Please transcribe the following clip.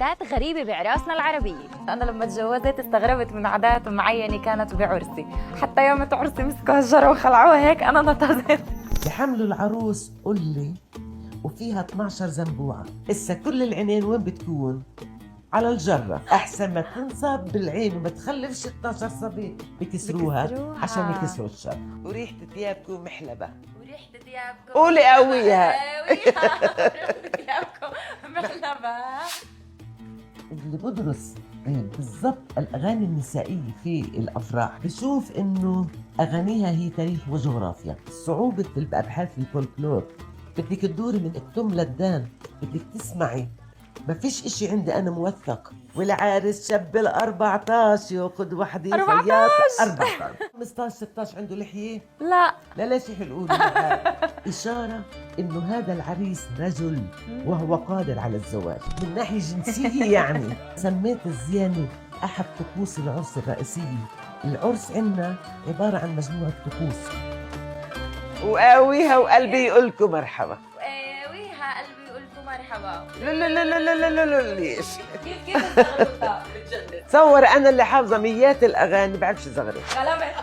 عادات غريبة بعراسنا العربية. أنا لما تجوزت استغربت من عادات معينة كانت بعرسي، حتى يوم عرسي مسكوا هالجرة وخلعوها هيك أنا نطزت. بحملوا العروس قلي وفيها 12 زنبوعة، إسا كل العينين وين بتكون؟ على الجرة، أحسن ما تنصب بالعين وما تخلفش 12 صبي بكسروها عشان يكسروا الشر. وريحة ثيابكم محلبة، وريحة ثيابكم قولي قويها. ثيابكم محلبة. اللي بدرس بالضبط الأغاني النسائية في الأفراح بشوف إنه أغانيها هي تاريخ وجغرافيا. صعوبة الأبحاث الفولكلور بدك تدوري من التم للدان، بدك تسمعي، ما فيش إشي عندي أنا موثق. والعارس شاب ال14 ياخذ وحدة 14 14 15 16 عنده لحية؟ لا ليش يحلقوا إشارة إنه هذا العريس رجل وهو قادر على الزواج من ناحية جنسية. يعني سميت الزيانة أحد طقوس العرس الرئيسية. العرس عندنا عبارة عن مجموعة طقوس. وقاويها وقلبي يقولكم مرحبا. ويها قلبي يقولكم مرحبا. لا لا لا لا لا لا لا ليش؟ كيف استغربتها؟ بتجنن. تصور أنا اللي حافظة ميات الأغاني بعرفش زغري. غلبت.